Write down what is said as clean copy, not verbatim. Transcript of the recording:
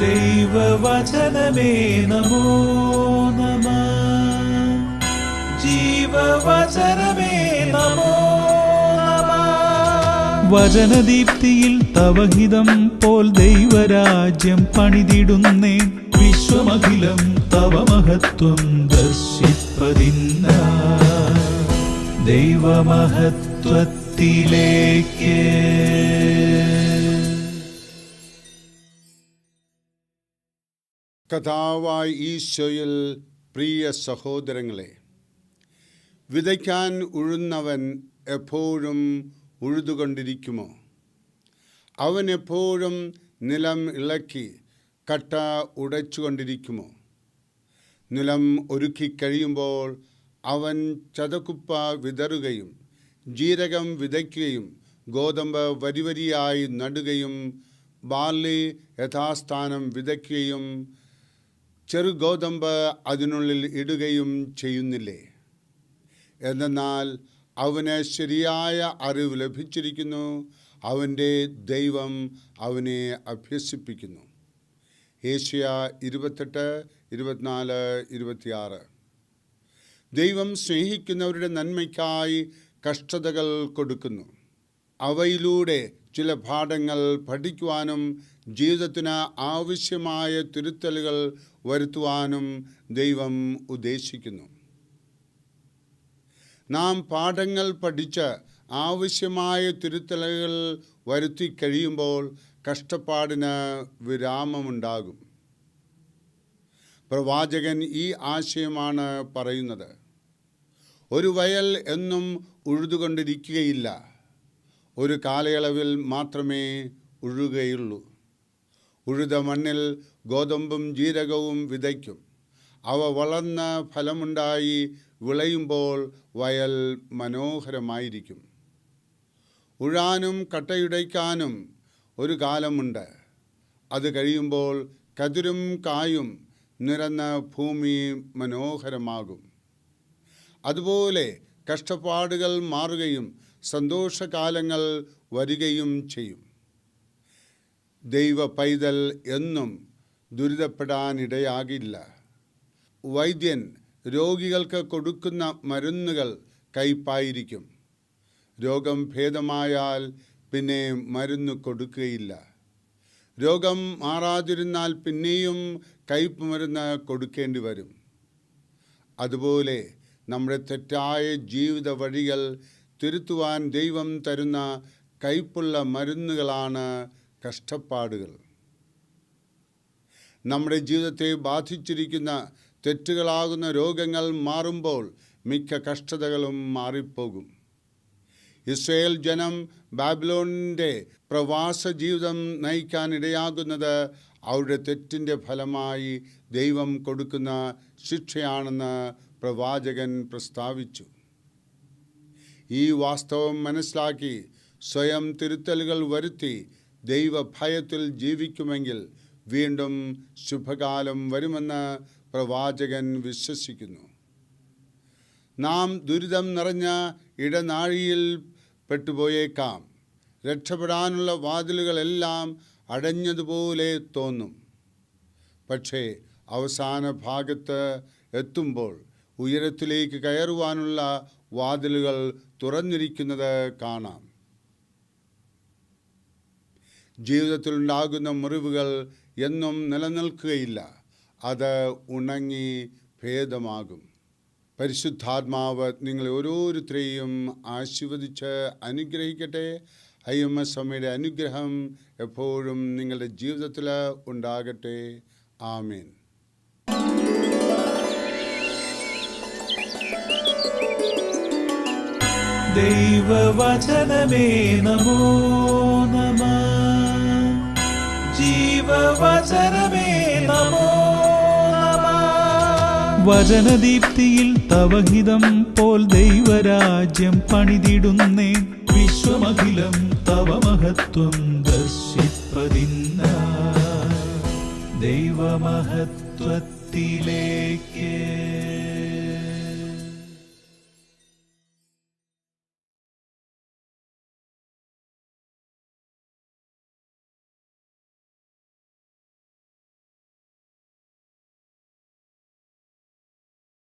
ദൈവവചനമേ നമോ നമഃ. ജീവവചനമേ നമോ നമഃ. വചനദീപ്തിയിൽ തവഹിതം പോൽ ദൈവരാജ്യം പണിതിടുന്നേ. വിശ്വമഖിലം തവ മഹത്വം ദർശിപ്പതിന്ന ദൈവമഹത്വത്തിലേക്ക്. കർത്താവായ ഈശോയിൽ പ്രിയ സഹോദരങ്ങളെ, വിതയ്ക്കാൻ ഉഴുന്നവൻ എപ്പോഴും ഉഴുതുകൊണ്ടിരിക്കുമോ? അവൻ എപ്പോഴും നിലം ഇളക്കി കട്ട ഉടച്ചുകൊണ്ടിരിക്കുമോ? നിലം ഒരുക്കി കഴിയുമ്പോൾ അവൻ ചതക്കുപ്പ വിതറുകയും ജീരകം വിതയ്ക്കുകയും ഗോതമ്പ് വരിവരിയായി നടുകയും ബാർലി യഥാസ്ഥാനം വിതയ്ക്കുകയും ചെറുഗോതമ്പ് അതിനുള്ളിൽ ഇടുകയും ചെയ്യുന്നില്ലേ? എന്നാൽ അവന് ശരിയായ അറിവ് ലഭിച്ചിരിക്കുന്നു. അവൻ്റെ ദൈവം അവനെ അഭ്യസിപ്പിക്കുന്നു. ഏഷ്യ 28, 24, 26. ദൈവം സ്നേഹിക്കുന്നവരുടെ നന്മയ്ക്കായി കഷ്ടതകൾ കൊടുക്കുന്നു. അവയിലൂടെ ചില പാഠങ്ങൾ പഠിക്കുവാനും ജീവിതത്തിന് ആവശ്യമായ തിരുത്തലുകൾ വരുത്തുവാനും ദൈവം ഉദ്ദേശിക്കുന്നു. നാം പാഠങ്ങൾ പഠിച്ച് ആവശ്യമായ തിരുത്തലുകൾ വരുത്തി കഴിയുമ്പോൾ കഷ്ടപ്പാടിന് വിരാമമുണ്ടാകും. പ്രവാചകൻ ഈ ആശയമാണ് പറയുന്നത്. ഒരു വയൽ എന്നും ഉഴുതുകൊണ്ടിരിക്കുകയില്ല, ഒരു കാലയളവിൽ മാത്രമേ ഉഴുകയുള്ളൂ. ഉഴുത മണ്ണിൽ ഗോതമ്പും ജീരകവും വിതയ്ക്കും. അവ വളർന്ന് ഫലമുണ്ടായി വിളയുമ്പോൾ വയൽ മനോഹരമായിരിക്കും. ഉഴാനും കട്ടയുടയ്ക്കാനും ഒരു കാലമുണ്ട്. അത് കഴിയുമ്പോൾ കതിരും കായും നിറഞ്ഞ ഭൂമി മനോഹരമാകും. അതുപോലെ കഷ്ടപ്പാടുകൾ മാറുകയും സന്തോഷകാലങ്ങൾ വരികയും ചെയ്യും. ദൈവ പൈതൽ എന്നും ദുരിതപ്പെടാനിടയാകില്ല. വൈദ്യൻ രോഗികൾക്ക് കൊടുക്കുന്ന മരുന്നുകൾ കയ്പായിരിക്കും. രോഗം ഭേദമായാൽ പിന്നെ മരുന്ന് കൊടുക്കുകയില്ല. രോഗം മാറാതിരുന്നാൽ പിന്നെയും കയ്പ് മരുന്ന് കൊടുക്കേണ്ടി വരും. അതുപോലെ നമ്മുടെ തെറ്റായ ജീവിത വഴികൾ തിരുത്തുവാൻ ദൈവം തരുന്ന കയ്പുള്ള മരുന്നുകളാണ് കഷ്ടപ്പാടുകൾ. നമ്മുടെ ജീവിതത്തെ ബാധിച്ചിരിക്കുന്ന തെറ്റുകളാകുന്ന രോഗങ്ങൾ മാറുമ്പോൾ മിക്ക കഷ്ടതകളും മാറിപ്പോകും. ഇസ്രായേൽ ജനം ബാബിലോണിൻ്റെ പ്രവാസ ജീവിതം നയിക്കാനിടയാകുന്നത് അവരുടെ തെറ്റിൻ്റെ ഫലമായി ദൈവം കൊടുക്കുന്ന ശിക്ഷയാണെന്ന് പ്രവാചകൻ പ്രസ്താവിച്ചു. ഈ വാസ്തവം മനസ്സിലാക്കി സ്വയം തിരുത്തലുകൾ വരുത്തി ദൈവഭയത്തിൽ ജീവിക്കുമെങ്കിൽ വീണ്ടും ശുഭകാലം വരുമെന്ന് പ്രവാചകൻ വിശ്വസിക്കുന്നു. നാം ദുരിതം നിറഞ്ഞ ഇടനാഴിയിൽ പെട്ടുപോയേക്കാം. രക്ഷപ്പെടാനുള്ള വാതിലുകളെല്ലാം അടഞ്ഞതുപോലെ തോന്നും. പക്ഷേ അവസാന ഭാഗത്ത് എത്തുമ്പോൾ ഉയരത്തിലേക്ക് കയറുവാനുള്ള വാതിലുകൾ തുറന്നിരിക്കുന്നത് കാണാം. ജീവിതത്തിലുണ്ടാകുന്ന മുറിവുകൾ എന്നും നിലനിൽക്കുകയില്ല. അത് ഉണങ്ങി ഭേദമാകും. പരിശുദ്ധാത്മാവ് നിങ്ങളെ ഓരോരുത്തരെയും ആശീർവദിച്ച് അനുഗ്രഹിക്കട്ടെ. IMS അമ്മയുടെ അനുഗ്രഹം എപ്പോഴും നിങ്ങളുടെ ജീവിതത്തിൽ ഉണ്ടാകട്ടെ. ആമേൻ. ദൈവവചനമേ നമോ നമഃ. ജീവവചനമേ നമോ നമഃ. വചനദീപ്തിയിൽ തവഹിതം പോൽ ദൈവരാജ്യം പണിതിടുന്നേ. വിശ്വമഖിലം തവ മഹത്വം ദർശിപ്പതിന്ന ദൈവമഹത്വത്തിലേക്ക്.